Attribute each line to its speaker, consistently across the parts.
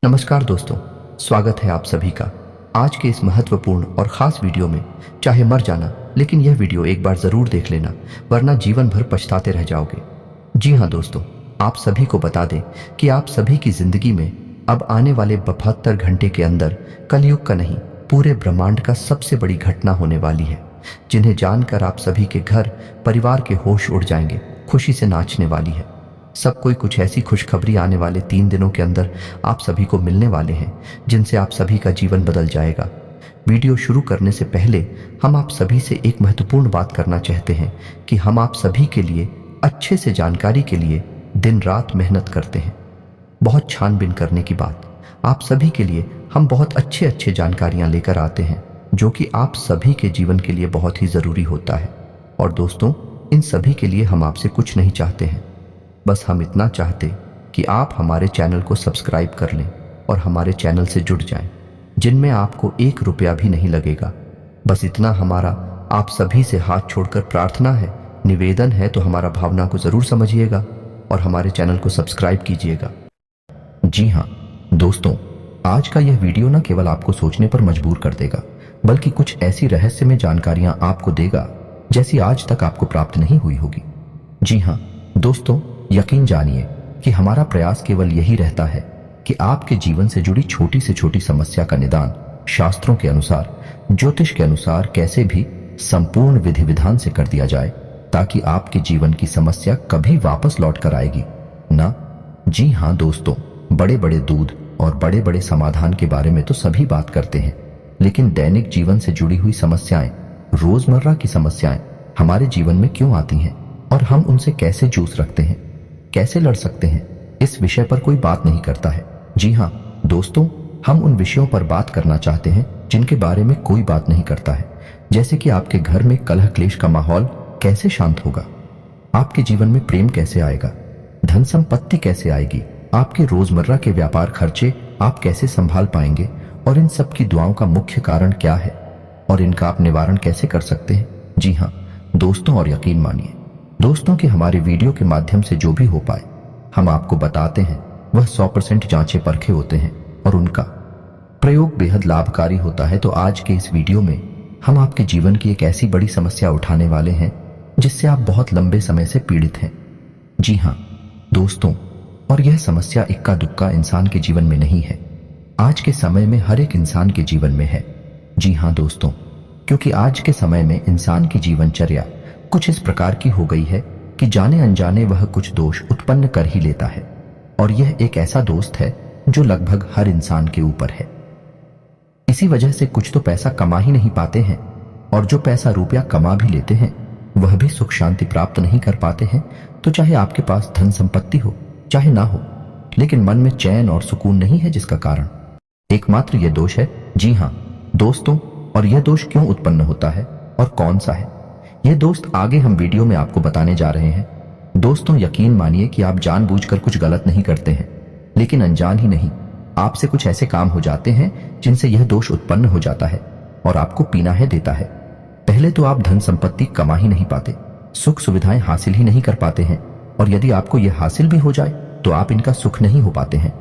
Speaker 1: नमस्कार दोस्तों, स्वागत है आप सभी का आज के इस महत्वपूर्ण और ख़ास वीडियो में। चाहे मर जाना, लेकिन यह वीडियो एक बार ज़रूर देख लेना, वरना जीवन भर पछताते रह जाओगे। जी हाँ दोस्तों, आप सभी को बता दें कि आप सभी की ज़िंदगी में अब आने वाले 72 घंटे के अंदर कलयुग का नहीं, पूरे ब्रह्मांड का सबसे बड़ी घटना होने वाली है, जिन्हें जानकर आप सभी के घर परिवार के होश उड़ जाएंगे, खुशी से नाचने वाली है। सब कोई कुछ ऐसी खुशखबरी आने वाले 3 दिनों के अंदर आप सभी को मिलने वाले हैं, जिनसे आप सभी का जीवन बदल जाएगा। वीडियो शुरू करने से पहले हम आप सभी से एक महत्वपूर्ण बात करना चाहते हैं कि हम आप सभी के लिए अच्छे से जानकारी के लिए दिन रात मेहनत करते हैं। बहुत छानबीन करने की बात, आप सभी के लिए हम बहुत अच्छे जानकारियां लेकर आते हैं, जो कि आप सभी के जीवन के लिए बहुत ही ज़रूरी होता है। और दोस्तों, इन सभी के लिए हम आपसे कुछ नहीं चाहते हैं, बस हम इतना चाहते कि आप हमारे चैनल को सब्सक्राइब कर लें और हमारे चैनल से जुड़ जाएं, जिनमें आपको 1 रुपया भी नहीं लगेगा। बस इतना हमारा आप सभी से हाथ छोड़कर प्रार्थना है, निवेदन है, तो हमारा भावना को ज़रूर समझिएगा और हमारे चैनल को सब्सक्राइब कीजिएगा। जी हाँ दोस्तों, आज का यह वीडियो न केवल आपको सोचने पर मजबूर कर देगा, बल्कि कुछ ऐसी रहस्यमय जानकारियां आपको देगा जैसी आज तक आपको प्राप्त नहीं हुई होगी। जी हाँ दोस्तों, यकीन जानिए कि हमारा प्रयास केवल यही रहता है कि आपके जीवन से जुड़ी छोटी से छोटी समस्या का निदान शास्त्रों के अनुसार, ज्योतिष के अनुसार कैसे भी संपूर्ण विधि विधान से कर दिया जाए, ताकि आपके जीवन की समस्या कभी वापस लौट कर आएगी ना। जी हाँ दोस्तों, बड़े बड़े दूध और बड़े बड़े समाधान के बारे में तो सभी बात करते हैं, लेकिन दैनिक जीवन से जुड़ी हुई समस्याएं, रोजमर्रा की समस्याएं हमारे जीवन में क्यों आती हैं और हम उनसे कैसे जूझ रखते हैं, कैसे लड़ सकते हैं, इस विषय पर कोई बात नहीं करता है। जी हाँ दोस्तों, हम उन विषयों पर बात करना चाहते हैं जिनके बारे में कोई बात नहीं करता है, जैसे कि आपके घर में कलह क्लेश का माहौल कैसे शांत होगा, आपके जीवन में प्रेम कैसे आएगा, धन संपत्ति कैसे आएगी, आपके रोजमर्रा के व्यापार खर्चे आप कैसे संभाल पाएंगे, और इन सब की दुआओं का मुख्य कारण क्या है और इनका आप निवारण कैसे कर सकते हैं। जी हाँ दोस्तों, और यकीन मानिए दोस्तों कि हमारे वीडियो के माध्यम से जो भी हो पाए हम आपको बताते हैं, वह 100% जांचे परखे होते हैं और उनका प्रयोग बेहद लाभकारी होता है। तो आज के इस वीडियो में हम आपके जीवन की एक ऐसी बड़ी समस्या उठाने वाले हैं जिससे आप बहुत लंबे समय से पीड़ित हैं। जी हाँ दोस्तों, और यह समस्या इक्का दुक्का इंसान के जीवन में नहीं है, आज के समय में हर एक इंसान के जीवन में है। जी हाँ दोस्तों, क्योंकि आज के समय में इंसान की जीवनचर्या कुछ इस प्रकार की हो गई है कि जाने अनजाने वह कुछ दोष उत्पन्न कर ही लेता है, और यह एक ऐसा दोस्त है जो लगभग हर इंसान के ऊपर है। इसी वजह से कुछ तो पैसा कमा ही नहीं पाते हैं, और जो पैसा रुपया कमा भी लेते हैं वह भी सुख शांति प्राप्त नहीं कर पाते हैं। तो चाहे आपके पास धन संपत्ति हो चाहे ना हो, लेकिन मन में चैन और सुकून नहीं है, जिसका कारण एकमात्र यह दोष है। जी हाँ दोस्तों, और यह दोष क्यों उत्पन्न होता है और कौन सा है, यह दोस्त आगे हम वीडियो में आपको बताने जा रहे हैं। दोस्तों यकीन मानिए कि आप जानबूझकर कुछ गलत नहीं करते हैं, लेकिन अनजान ही नहीं आपसे कुछ ऐसे काम हो जाते हैं जिनसे यह दोष उत्पन्न हो जाता है और आपको पीना है देता है। पहले तो आप धन संपत्ति कमा ही नहीं पाते, सुख सुविधाएं हासिल ही नहीं कर पाते हैं, और यदि आपको यह हासिल भी हो जाए तो आप इनका सुख नहीं हो पाते हैं।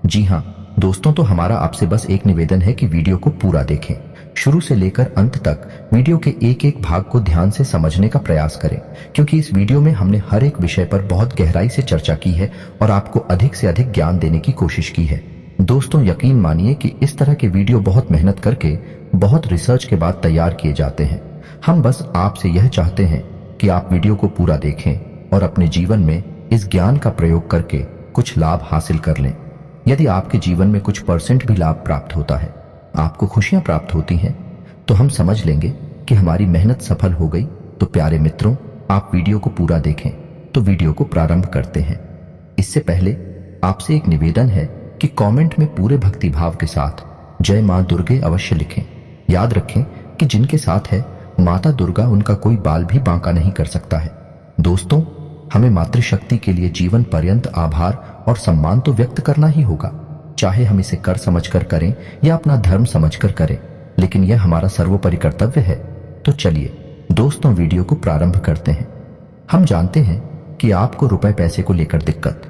Speaker 1: जी हाँ दोस्तों, तो हमारा आपसे बस एक निवेदन है कि वीडियो को पूरा देखें, शुरू से लेकर अंत तक वीडियो के एक एक भाग को ध्यान से समझने का प्रयास करें, क्योंकि इस वीडियो में हमने हर एक विषय पर बहुत गहराई से चर्चा की है और आपको अधिक से अधिक ज्ञान देने की कोशिश की है। दोस्तों यकीन मानिए कि इस तरह के वीडियो बहुत मेहनत करके, बहुत रिसर्च के बाद तैयार किए जाते हैं। हम बस आपसे यह चाहते हैं कि आप वीडियो को पूरा देखें और अपने जीवन में इस ज्ञान का प्रयोग करके कुछ लाभ हासिल कर लें। यदि आपके जीवन में कुछ % भी लाभ प्राप्त होता है, आपको खुशियां प्राप्त होती हैं, तो हम समझ लेंगे कि हमारी मेहनत सफल हो गई। तो प्यारे मित्रों, आप वीडियो को पूरा देखें। तो वीडियो को प्रारंभ करते हैं। इससे पहले आपसे एक निवेदन है कि कमेंट में पूरे भक्तिभाव के साथ जय मां दुर्गे अवश्य लिखें। याद रखें कि जिनके साथ है माता दुर्गा, उनका कोई बाल भी बांका नहीं कर सकता है। दोस्तों, हमें मातृशक्ति के लिए जीवन पर्यंत आभार और सम्मान तो व्यक्त करना ही होगा, चाहे हम इसे कर समझकर करें या अपना धर्म समझकर करें, लेकिन यह हमारा सर्वोपरि कर्तव्य है। तो चलिए दोस्तों, वीडियो को प्रारंभ करते हैं। हम जानते हैं कि आपको रुपए पैसे को लेकर दिक्कत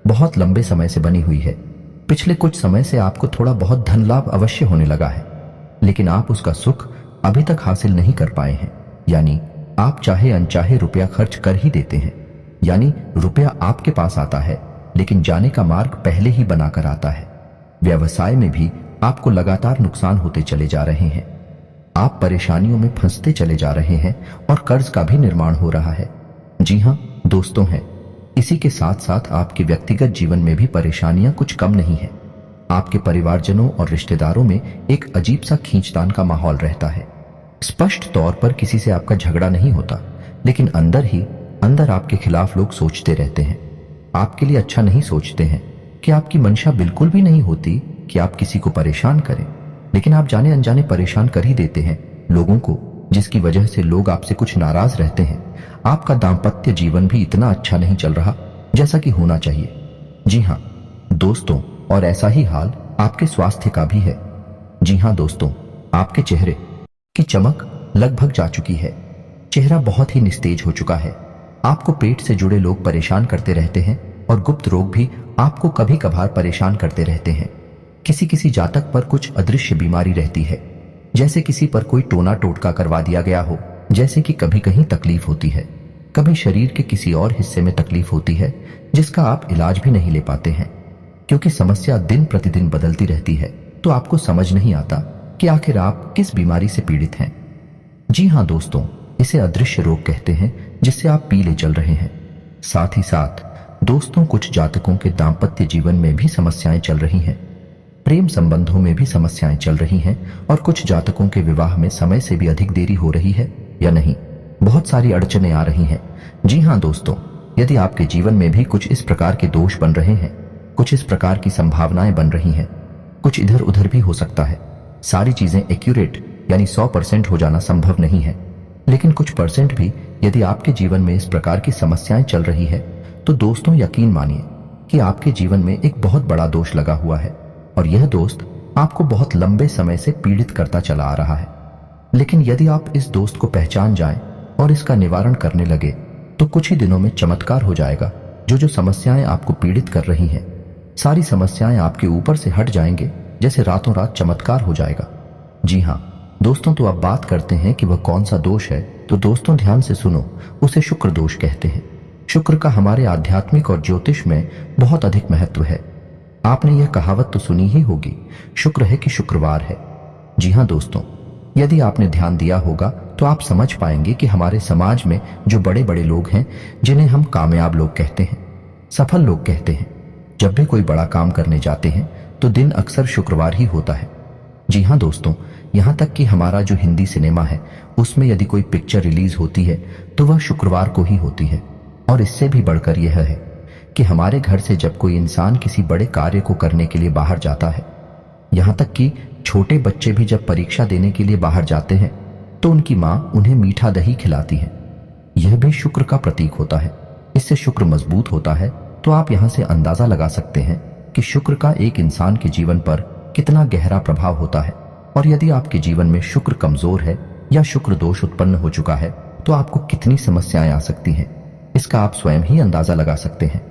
Speaker 1: बहुत लंबे समय से बनी हुई है, पिछले कुछ समय से आपको थोड़ा बहुत धन लाभ अवश्य होने लगा है, लेकिन आप उसका सुख अभी तक हासिल नहीं कर पाए हैं। यानी आप चाहे अनचाहे रुपया खर्च कर ही देते हैं। यानी रुपया आपके पास आता है, लेकिन जाने का मार्ग पहले ही बनाकर आता है। व्यवसाय में भी आपको लगातार नुकसान होते चले जा रहे हैं। आप परेशानियों में फंसते चले जा रहे हैं और कर्ज का भी निर्माण हो रहा है। जी हाँ दोस्तों, है इसी के साथ साथ आपके व्यक्तिगत जीवन में भी परेशानियां कुछ कम नहीं है। आपके परिवारजनों और रिश्तेदारों में एक अजीब सा खींचतान का माहौल रहता है। स्पष्ट तौर पर किसी से आपका झगड़ा नहीं होता, लेकिन अंदर ही अंदर आपके खिलाफ लोग सोचते रहते हैं, आपके लिए अच्छा नहीं सोचते हैं। कि आपकी मंशा बिल्कुल भी नहीं होती कि आप किसी को परेशान करें, लेकिन आप जाने अनजाने परेशान कर ही देते हैं लोगों को, जिसकी वजह से लोग आपसे कुछ नाराज रहते हैं। आपका दाम्पत्य जीवन भी इतना अच्छा नहीं चल रहा जैसा कि होना चाहिए। जी हाँ दोस्तों, और ऐसा ही हाल आपके स्वास्थ्य का भी है। जी हाँ दोस्तों, आपके चेहरे की चमक लगभग जा चुकी है। चेहरा बहुत ही निस्तेज हो चुका है। आपको पेट से जुड़े लोग परेशान करते रहते हैं और गुप्त रोग भी आपको कभी कभार परेशान करते रहते हैं। किसी किसी जातक पर कुछ अदृश्य बीमारी रहती है, जैसे किसी पर कोई टोना टोटका करवा दिया गया हो। जैसे कि कभी कहीं तकलीफ होती है, कभी शरीर के किसी और हिस्से में तकलीफ होती है जिसका आप इलाज भी नहीं ले पाते हैं, क्योंकि समस्या दिन प्रतिदिन बदलती रहती है। तो आपको समझ नहीं आता कि आखिर आप किस बीमारी से पीड़ित हैं। जी हाँ दोस्तों, इसे अदृश्य रोग कहते हैं, जिससे आप पीले चल रहे हैं। साथ ही साथ दोस्तों, कुछ जातकों के दाम्पत्य जीवन में भी समस्याएं चल रही हैं, प्रेम संबंधों में भी समस्याएं चल रही हैं, और कुछ जातकों के विवाह में समय से भी अधिक देरी हो रही है या नहीं, बहुत सारी अड़चनें आ रही हैं। जी हाँ दोस्तों, यदि आपके जीवन में भी कुछ इस प्रकार के दोष बन रहे हैं, कुछ इस प्रकार की संभावनाएं बन रही हैं, कुछ इधर उधर भी हो सकता है। सारी चीजें एक्यूरेट यानी 100% हो जाना संभव नहीं है, लेकिन कुछ परसेंट भी यदि आपके जीवन में इस प्रकार की समस्याएं चल रही है, तो दोस्तों यकीन मानिए कि आपके जीवन में एक बहुत बड़ा दोष लगा हुआ है, और यह दोस्त आपको बहुत लंबे समय से पीड़ित करता चला आ रहा है। लेकिन यदि आप इस दोस्त को पहचान जाएं और इसका निवारण करने लगे, तो कुछ ही दिनों में चमत्कार हो जाएगा। जो समस्याएं आपको पीड़ित कर रही हैं, सारी समस्याएं आपके ऊपर से हट जाएंगे, जैसे रातों रात चमत्कार हो जाएगा। जी हाँ दोस्तों, तो अब बात करते हैं कि वह कौन सा दोष है। तो दोस्तों ध्यान से सुनो, उसे शुक्र दोष कहते हैं। शुक्र का हमारे आध्यात्मिक और ज्योतिष में बहुत अधिक महत्व है। आपने यह कहावत तो सुनी ही होगी, शुक्र है कि शुक्रवार है। जी हाँ दोस्तों, यदि आपने ध्यान दिया होगा तो आप समझ पाएंगे कि हमारे समाज में जो बड़े बड़े लोग हैं, जिन्हें हम कामयाब लोग कहते हैं, सफल लोग कहते हैं, जब भी कोई बड़ा काम करने जाते हैं तो दिन अक्सर शुक्रवार ही होता है। जी हाँ दोस्तों, यहाँ तक कि हमारा जो हिंदी सिनेमा है, उसमें यदि कोई पिक्चर रिलीज होती है तो वह शुक्रवार को ही होती है। और इससे भी बढ़कर यह है कि हमारे घर से जब कोई इंसान किसी बड़े कार्य को करने के लिए बाहर जाता है, यहाँ तक कि छोटे बच्चे भी जब परीक्षा देने के लिए बाहर जाते हैं, तो उनकी माँ उन्हें मीठा दही खिलाती है। यह भी शुक्र का प्रतीक होता है। इससे शुक्र मजबूत होता है। तो आप यहाँ से अंदाजा लगा सकते हैं कि शुक्र का एक इंसान के जीवन पर कितना गहरा प्रभाव होता है। और यदि आपके जीवन में शुक्र कमजोर है या शुक्र दोष उत्पन्न हो चुका है, तो आपको कितनी समस्याएं आ सकती हैं, इसका आप स्वयं ही अंदाजा लगा सकते हैं।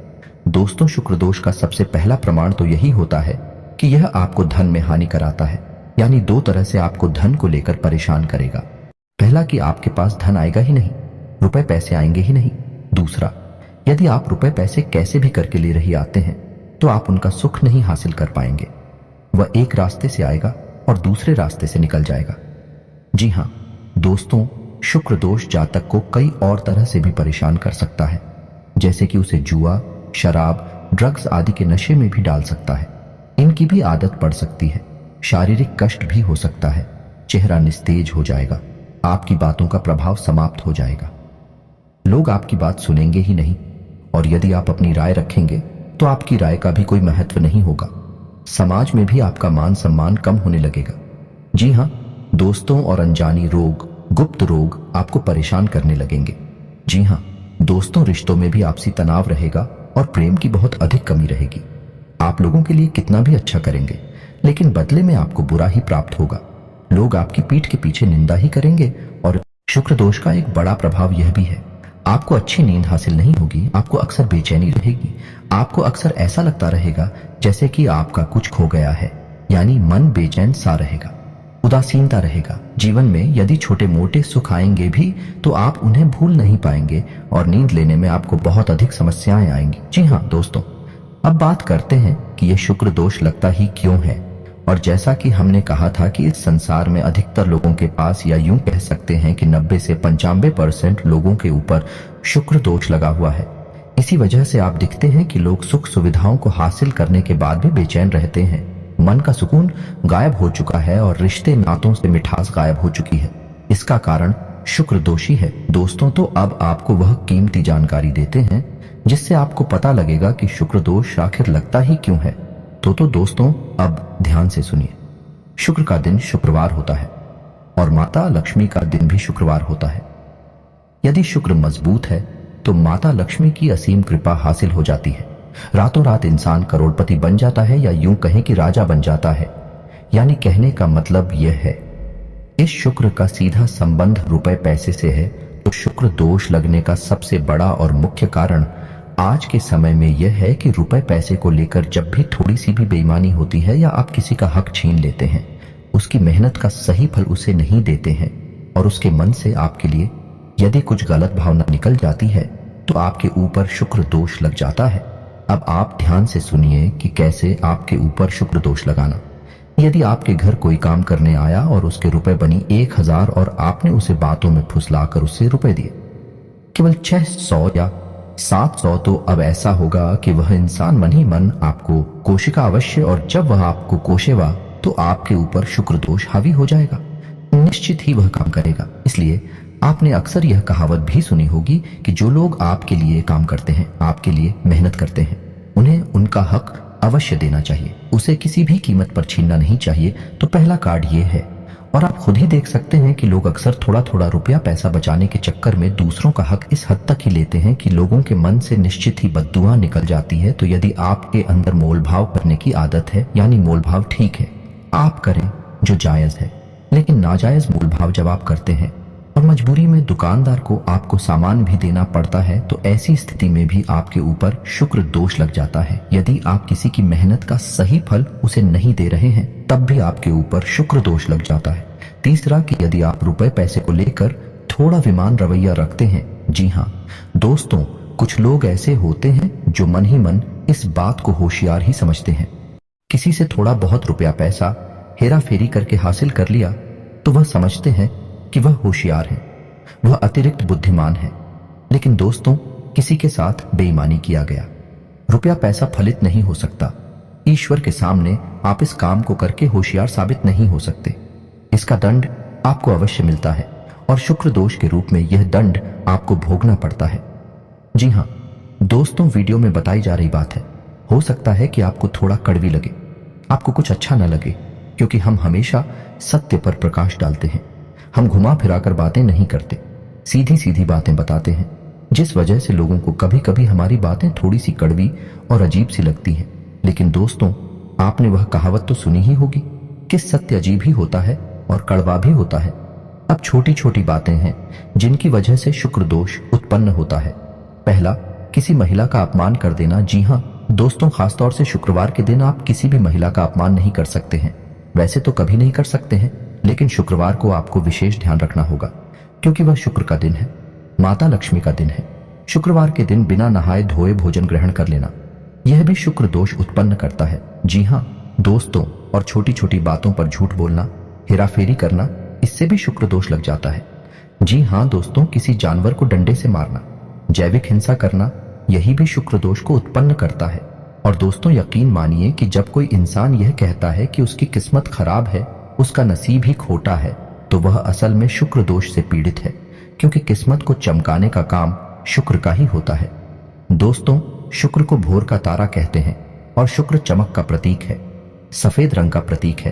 Speaker 1: दोस्तों, शुक्र दोष का सबसे पहला प्रमाण तो यही होता है कि यह आपको धन में हानि कराता है। यानी दो तरह से आपको धन को लेकर परेशान करेगा। पहला कि आपके पास धन आएगा ही नहीं, रुपए पैसे आएंगे ही नहीं। दूसरा, यदि आप रुपए पैसे कैसे भी करके ले रही आते हैं, तो आप उनका सुख नहीं हासिल कर पाएंगे। वह एक रास्ते से आएगा और दूसरे रास्ते से निकल जाएगा। जी हाँ दोस्तों, शुक्र दोष जातक को कई और तरह से भी परेशान कर सकता है, जैसे कि उसे जुआ, शराब, ड्रग्स आदि के नशे में भी डाल सकता है। इनकी भी आदत पड़ सकती है। शारीरिक कष्ट भी हो सकता है। चेहरा निस्तेज हो जाएगा। आपकी बातों का प्रभाव समाप्त हो जाएगा। लोग आपकी बात सुनेंगे ही नहीं, और यदि आप अपनी राय रखेंगे तो आपकी राय का भी कोई महत्व नहीं होगा। समाज में भी आपका मान सम्मान कम होने लगेगा। जी हाँ दोस्तों, और अनजानी रोग, गुप्त रोग आपको परेशान करने लगेंगे। जी हाँ दोस्तों, रिश्तों में भी आपसी तनाव रहेगा और प्रेम की बहुत अधिक कमी रहेगी। आप लोगों के लिए कितना भी अच्छा करेंगे, लेकिन बदले में आपको बुरा ही प्राप्त होगा। लोग आपकी पीठ के पीछे निंदा ही करेंगे। और शुक्र दोष का एक बड़ा प्रभाव यह भी है, आपको अच्छी नींद हासिल नहीं होगी, आपको अक्सर बेचैनी रहेगी, आपको अक्सर ऐसा लगता रहेगा जैसे कि आपका कुछ खो गया है, यानी मन बेचैन सा रहेगा, उदासीनता रहेगा। जीवन में यदि छोटे मोटे सुख आएंगे भी तो आप उन्हें भूल नहीं पाएंगे और नींद लेने में आपको बहुत अधिक समस्याएं आएंगी। जी हाँ दोस्तों, अब बात करते हैं कि यह शुक्र दोष लगता ही क्यों है। और जैसा कि हमने कहा था कि इस संसार में अधिकतर लोगों के पास, या यूं कह सकते हैं कि 90 से 95% लोगों के ऊपर शुक्र दोष लगा हुआ है। इसी वजह से आप दिखते हैं कि लोग सुख सुविधाओं को हासिल करने के बाद भी बेचैन रहते हैं, मन का सुकून गायब हो चुका है और रिश्ते नातों से मिठास गायब हो चुकी है। इसका कारण शुक्र दोषी है। दोस्तों, तो अब आपको वह कीमती जानकारी देते हैं जिससे आपको पता लगेगा कि शुक्र दोष आखिर लगता ही क्यों है। तो दोस्तों, अब ध्यान से सुनिए। शुक्र का दिन शुक्रवार होता है और माता लक्ष्मी का दिन भी शुक्रवार होता है। यदि शुक्र मजबूत है तो माता लक्ष्मी की असीम कृपा हासिल हो जाती है। रातों रात इंसान करोड़पति बन जाता है, या यूं कहें कि राजा बन जाता है। यानी कहने का मतलब यह है, इस शुक्र का सीधा संबंध रुपए पैसे से है। तो शुक्र दोष लगने का सबसे बड़ा और मुख्य कारण आज के समय में यह है कि रुपए पैसे को लेकर जब भी थोड़ी सी भी बेईमानी होती है या आप किसी का हक छीन लेते हैं, उसकी मेहनत का सही फल उसे नहीं देते हैं और उसके मन से आपके लिए यदि कुछ गलत भावना निकल जाती है तो आपके ऊपर शुक्र दोष लग जाता है। अब आप ध्यान से सुनिए कि कैसे आपके ऊपर शुक्र दोष लगाना। यदि आपके घर कोई काम करने आया और उसके रुपए बनी 1000 और आपने उसे बातों में फुसलाकर उससे रुपए दिए केवल 600 या 700, तो अब ऐसा होगा कि वह इंसान मन ही मन आपको कोशिका अवश्य, और जब वह आपको कोशेगा तो आपके ऊपर शुक्र दोष हावी हो जाएगा। निश्चित ही वह काम करेगा। इसलिए आपने अक्सर यह कहावत भी सुनी होगी कि जो लोग आपके लिए काम करते हैं, आपके लिए मेहनत करते हैं, उन्हें उनका हक अवश्य देना चाहिए, उसे किसी भी कीमत पर छीनना नहीं चाहिए। तो पहला कार्ड ये है। और आप खुद ही देख सकते हैं कि लोग अक्सर थोड़ा थोड़ा रुपया पैसा बचाने के चक्कर में दूसरों का हक इस हद तक ही लेते हैं कि लोगों के मन से निश्चित ही बद्दुआ निकल जाती है। तो यदि आपके अंदर मोलभाव करने की आदत है, यानी मोलभाव ठीक है, आप करें जो जायज है, लेकिन नाजायज मोलभाव जब आप करते हैं और मजबूरी में दुकानदार को आपको सामान भी देना पड़ता है, तो ऐसी स्थिति में भी आपके ऊपर शुक्र दोष लग जाता है। यदि आप किसी की मेहनत का सही फल उसे नहीं दे रहे हैं, तब भी आपके ऊपर शुक्र दोष लग जाता है। तीसरा, कि यदि आप रुपए पैसे को लेकर थोड़ा विमान रवैया रखते हैं। जी हाँ दोस्तों, कुछ लोग ऐसे होते हैं जो मन ही मन इस बात को होशियार ही समझते हैं। किसी से थोड़ा बहुत रुपया पैसा हेरा फेरी करके हासिल कर लिया तो वह समझते हैं कि वह होशियार है, वह अतिरिक्त बुद्धिमान है। लेकिन दोस्तों, किसी के साथ बेईमानी किया गया, रुपया पैसा फलित नहीं हो सकता। ईश्वर के सामने आप इस काम को करके होशियार साबित नहीं हो सकते। इसका दंड आपको अवश्य मिलता है और शुक्र दोष के रूप में यह दंड आपको भोगना पड़ता है। जी हाँ दोस्तों, वीडियो में बताई जा रही बात है। हो सकता है कि आपको थोड़ा कड़वी लगे, आपको कुछ अच्छा न लगे, क्योंकि हम हमेशा सत्य पर प्रकाश डालते हैं। हम घुमा फिराकर बातें नहीं करते, सीधी सीधी बातें बताते हैं, जिस वजह से लोगों को कभी कभी हमारी बातें थोड़ी सी कड़वी और अजीब सी लगती हैं। लेकिन दोस्तों, आपने वह कहावत तो सुनी ही होगी कि सत्य अजीब ही होता है और कड़वा भी होता है। अब छोटी छोटी बातें हैं जिनकी वजह से शुक्र दोष उत्पन्न होता है। पहला, किसी महिला का अपमान कर देना। जी हाँ दोस्तों, खासतौर से शुक्रवार के दिन आप किसी भी महिला का अपमान नहीं कर सकते हैं। वैसे तो कभी नहीं कर सकते हैं, लेकिन शुक्रवार को आपको विशेष ध्यान रखना होगा, क्योंकि वह शुक्र का दिन है, माता लक्ष्मी का दिन है। शुक्रवार के दिन बिना नहाए धोए भोजन ग्रहण कर लेना, यह भी शुक्र दोष उत्पन्न करता है। जी हाँ दोस्तों, और छोटी छोटी बातों पर झूठ बोलना, हेराफेरी करना, इससे भी शुक्र दोष लग जाता है। जी हाँ दोस्तों, किसी जानवर को डंडे से मारना, जैविक हिंसा करना, यही भी शुक्र दोष को उत्पन्न करता है। और दोस्तों, यकीन मानिए कि जब कोई इंसान यह कहता है कि उसकी किस्मत खराब है, उसका नसीब ही खोटा है, तो वह असल में शुक्र दोष से पीड़ित है, क्योंकि किस्मत को चमकाने का काम शुक्र का ही होता है। दोस्तों, शुक्र को भोर का तारा कहते हैं और शुक्र चमक का प्रतीक है, सफेद रंग का प्रतीक है।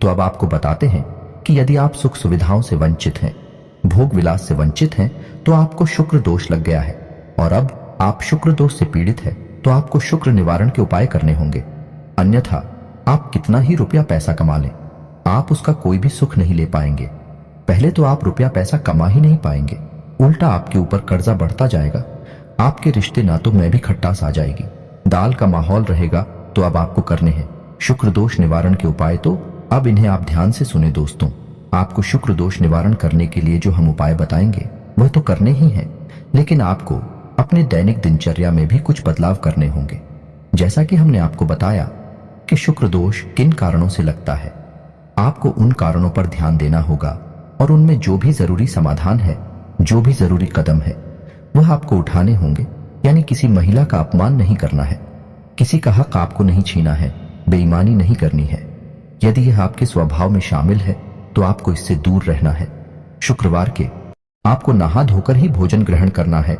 Speaker 1: तो अब आपको बताते हैं कि यदि आप सुख सुविधाओं से वंचित हैं, भोग विलास से वंचित हैं, तो आपको शुक्र दोष लग गया है। और अब आप शुक्र दोष से पीड़ित है, तो आपको शुक्र निवारण के उपाय करने होंगे। अन्यथा आप कितना ही रुपया पैसा कमा लें, आप उसका कोई भी सुख नहीं ले पाएंगे। पहले तो आप रुपया पैसा कमा ही नहीं पाएंगे, उल्टा आपके ऊपर कर्जा बढ़ता जाएगा। आपके रिश्ते नातों में भी खटास आ जाएगी। दाल का माहौल रहेगा तो अब आपको करने हैं शुक्र दोष निवारण के उपाय। तो अब इन्हें आप ध्यान से सुने दोस्तों। आपको शुक्र दोष निवारण करने के लिए जो हम उपाय बताएंगे वह तो करने ही हैं, लेकिन आपको अपने दैनिक दिनचर्या में भी कुछ बदलाव करने होंगे। जैसा कि हमने आपको बताया कि शुक्र दोष किन कारणों से लगता है, आपको उन कारणों पर ध्यान देना होगा और उनमें जो भी जरूरी समाधान है, जो भी जरूरी कदम है, वह आपको उठाने होंगे। यानी किसी महिला का अपमान नहीं करना है, किसी का हक आपको नहीं छीना है, बेईमानी नहीं करनी है। यदि यह आपके स्वभाव में शामिल है तो आपको इससे दूर रहना है। शुक्रवार के आपको नहा धोकर ही भोजन ग्रहण करना है।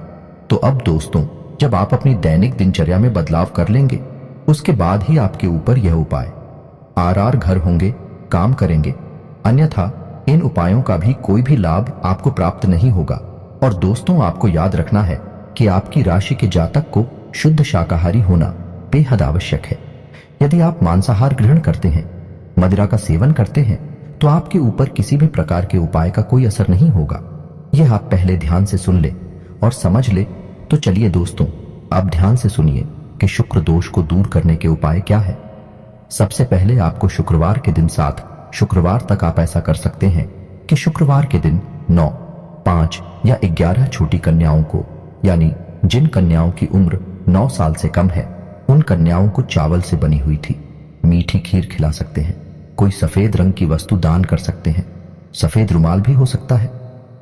Speaker 1: तो अब दोस्तों, जब आप अपनी दैनिक दिनचर्या में बदलाव कर लेंगे, उसके बाद ही आपके ऊपर यह उपाय आर घर होंगे, काम करेंगे। अन्यथा इन उपायों का भी कोई भी लाभ आपको प्राप्त नहीं होगा। और दोस्तों, आपको याद रखना है कि आपकी राशि के जातक को शुद्ध शाकाहारी होना बेहद आवश्यक है। यदि आप मांसाहार ग्रहण करते हैं, मदिरा का सेवन करते हैं, तो आपके ऊपर किसी भी प्रकार के उपाय का कोई असर नहीं होगा। यह आप पहले ध्यान से सुन ले और समझ ले। तो चलिए दोस्तों, अब ध्यान से सुनिए कि शुक्र दोष को दूर करने के उपाय क्या है। सबसे पहले आपको शुक्रवार के दिन 7 शुक्रवार तक आप ऐसा कर सकते हैं कि शुक्रवार के दिन 9, 5 या 11 छोटी कन्याओं को, यानी जिन कन्याओं की उम्र 9 साल से कम है, उन कन्याओं को चावल से बनी हुई थी मीठी खीर खिला सकते हैं। कोई सफेद रंग की वस्तु दान कर सकते हैं। सफेद रुमाल भी हो सकता है।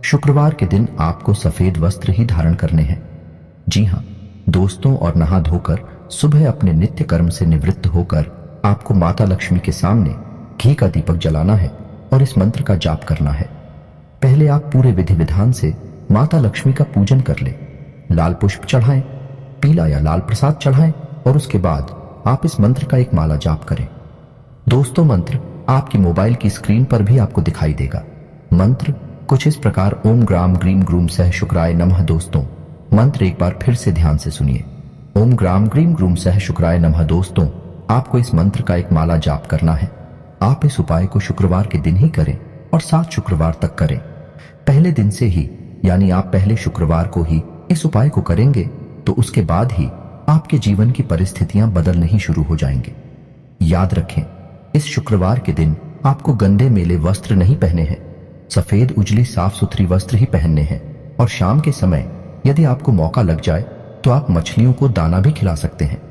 Speaker 1: शुक्रवार के दिन आपको सफेद वस्त्र ही धारण करने हैं। जी हाँ दोस्तों, और नहा धोकर सुबह अपने नित्य कर्म से निवृत्त होकर आपको माता लक्ष्मी के सामने घी का दीपक जलाना है और इस मंत्र का जाप करना है। पहले आप पूरे विधि विधान से माता लक्ष्मी का पूजन कर ले। लाल पुष्प चढ़ाएं, पीला या लाल प्रसाद चढ़ाएं और उसके बाद आप इस मंत्र का एक माला जाप करें। दोस्तों, मंत्र आपकी मोबाइल की स्क्रीन पर भी आपको दिखाई देगा। मंत्र कुछ इस प्रकार ओम ग्राम ग्रीम ग्रूम सह शुक्राय नमः। दोस्तों, मंत्र एक बार फिर से ध्यान से सुनिए। ओम ग्राम ग्रीम ग्रूम सह शुक्राय नमः। दोस्तों, आपको इस मंत्र का एक माला जाप करना है। आप इस उपाय को शुक्रवार के दिन ही करें और 7 शुक्रवार तक करें। पहले दिन से ही, यानी आप पहले शुक्रवार को ही इस उपाय को करेंगे तो उसके बाद ही आपके जीवन की परिस्थितियां बदलने ही शुरू हो जाएंगे। याद रखें, इस शुक्रवार के दिन आपको गंदे मेले वस्त्र नहीं पहने हैं। सफेद उजली साफ सुथरी वस्त्र ही पहनने हैं। और शाम के समय यदि आपको मौका लग जाए तो आप मछलियों को दाना भी खिला सकते हैं।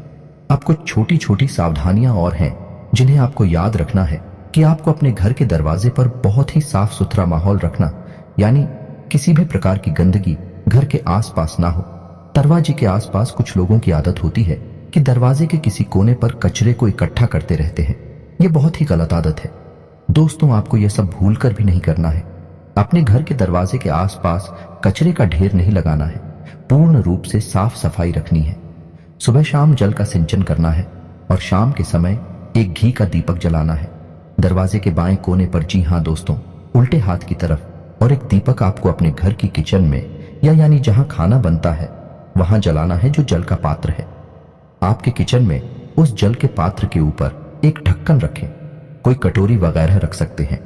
Speaker 1: अब कुछ छोटी छोटी सावधानियां और हैं जिन्हें आपको याद रखना है कि आपको अपने घर के दरवाजे पर बहुत ही साफ सुथरा माहौल रखना, यानी किसी भी प्रकार की गंदगी घर के आसपास ना हो। दरवाजे के आसपास कुछ लोगों की आदत होती है कि दरवाजे के किसी कोने पर कचरे को इकट्ठा करते रहते हैं। ये बहुत ही गलत आदत है। दोस्तों, आपको यह सब भूल कर भी नहीं करना है। अपने घर के दरवाजे के आसपास कचरे का ढेर नहीं लगाना है। पूर्ण रूप से साफ सफाई रखनी है। सुबह शाम जल का सिंचन करना है और शाम के समय एक घी का दीपक जलाना है। दरवाजे के बाएं कोने पर, जी हाँ दोस्तों, उल्टे हाथ की तरफ, और एक दीपक आपको अपने घर की किचन में, या यानी जहां खाना बनता है वहां जलाना है जो जल का पात्र है। आपके किचन में उस जल के पात्र के ऊपर एक ढक्कन रखें। कोई कटोरी वगैरह रख सकते हैं,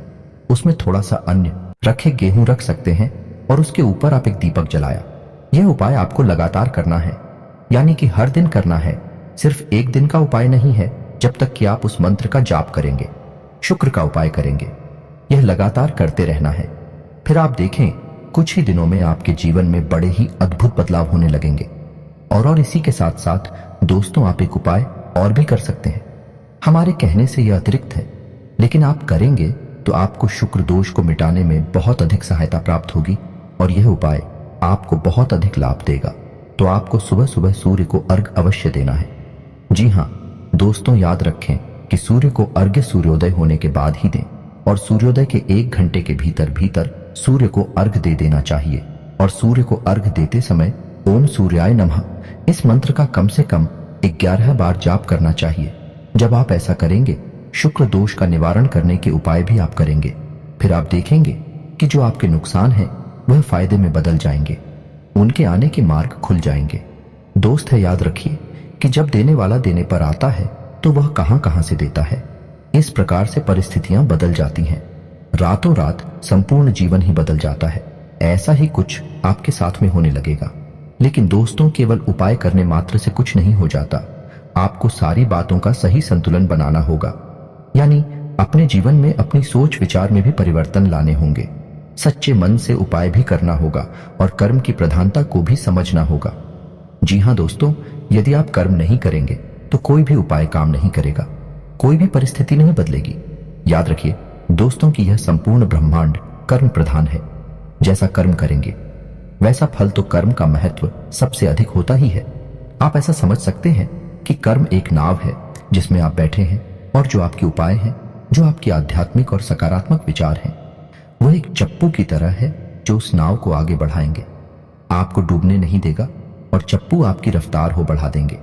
Speaker 1: उसमें थोड़ा सा अन्न रखे, गेहूं रख सकते हैं और उसके ऊपर आप एक दीपक जलाया। यह उपाय आपको लगातार करना है, यानी कि हर दिन करना है। सिर्फ एक दिन का उपाय नहीं है जब तक कि आप उस मंत्र का जाप करेंगे, शुक्र का उपाय करेंगे। यह लगातार करते रहना है। फिर आप देखें, कुछ ही दिनों में आपके जीवन में बड़े ही अद्भुत बदलाव होने लगेंगे। और इसी के साथ साथ दोस्तों, आप एक उपाय और भी कर सकते हैं। हमारे कहने से यह अतिरिक्त है, लेकिन आप करेंगे तो आपको शुक्र दोष को मिटाने में बहुत अधिक सहायता प्राप्त होगी और यह उपाय आपको बहुत अधिक लाभ देगा। तो आपको सुबह सुबह सूर्य को अर्घ अवश्य देना है। जी हाँ दोस्तों, याद रखें कि सूर्य को अर्घ्य सूर्योदय होने के बाद ही दें और सूर्योदय के 1 घंटे के भीतर भीतर सूर्य को अर्घ दे देना चाहिए। और सूर्य को अर्घ देते समय ओम सूर्याय नमः इस मंत्र का कम से कम 11 बार जाप करना चाहिए। जब आप ऐसा करेंगे, शुक्र दोष का निवारण करने के उपाय भी आप करेंगे, फिर आप देखेंगे कि जो आपके नुकसान हैं वह फायदे में बदल जाएंगे, उनके आने के मार्ग खुल जाएंगे। दोस्त है, याद रखिए कि जब देने वाला देने पर आता है तो वह कहां कहां से देता है। इस प्रकार से परिस्थितियां बदल जाती हैं। रातों रात संपूर्ण जीवन ही बदल जाता है। ऐसा ही कुछ आपके साथ में होने लगेगा। लेकिन दोस्तों, केवल उपाय करने मात्र से कुछ नहीं हो जाता। आपको सारी बातों का सही संतुलन बनाना होगा, यानी अपने जीवन में अपनी सोच विचार में भी परिवर्तन लाने होंगे। सच्चे मन से उपाय भी करना होगा और कर्म की प्रधानता को भी समझना होगा। जी हाँ दोस्तों, यदि आप कर्म नहीं करेंगे तो कोई भी उपाय काम नहीं करेगा, कोई भी परिस्थिति नहीं बदलेगी। याद रखिए दोस्तों कि यह संपूर्ण ब्रह्मांड कर्म प्रधान है। जैसा कर्म करेंगे वैसा फल, तो कर्म का महत्व सबसे अधिक होता ही है। आप ऐसा समझ सकते हैं कि कर्म एक नाव है जिसमें आप बैठे हैं, और जो आपके उपाय हैं, जो आपके आध्यात्मिक और सकारात्मक विचार हैं, वह एक चप्पू की तरह है जो उस नाव को आगे बढ़ाएंगे, आपको डूबने नहीं देगा, और चप्पू आपकी रफ्तार हो बढ़ा देंगे।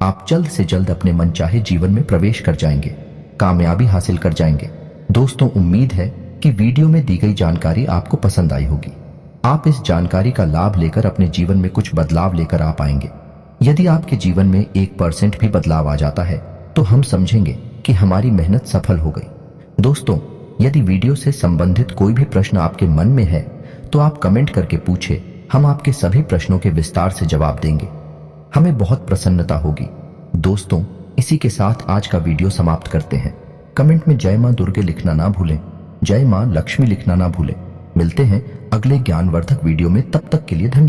Speaker 1: आप जल्द से जल्द अपने मनचाहे जीवन में प्रवेश कर जाएंगे, कामयाबी हासिल कर जाएंगे। दोस्तों, उम्मीद है कि वीडियो में दी गई जानकारी आपको पसंद आई होगी। आप इस जानकारी का लाभ लेकर अपने जीवन में कुछ बदलाव लेकर आ पाएंगे। यदि आपके जीवन में 1% भी बदलाव आ जाता है तो हम समझेंगे कि हमारी मेहनत सफल हो गई। दोस्तों, यदि वीडियो से संबंधित कोई भी प्रश्न आपके मन में है तो आप कमेंट करके पूछे, हम आपके सभी प्रश्नों के विस्तार से जवाब देंगे। हमें बहुत प्रसन्नता होगी। दोस्तों, इसी के साथ आज का वीडियो समाप्त करते हैं। कमेंट में जय मां दुर्गे लिखना ना भूलें, जय मां लक्ष्मी लिखना ना भूलें। मिलते हैं अगले ज्ञानवर्धक वीडियो में, तब तक के लिए धन्यवाद।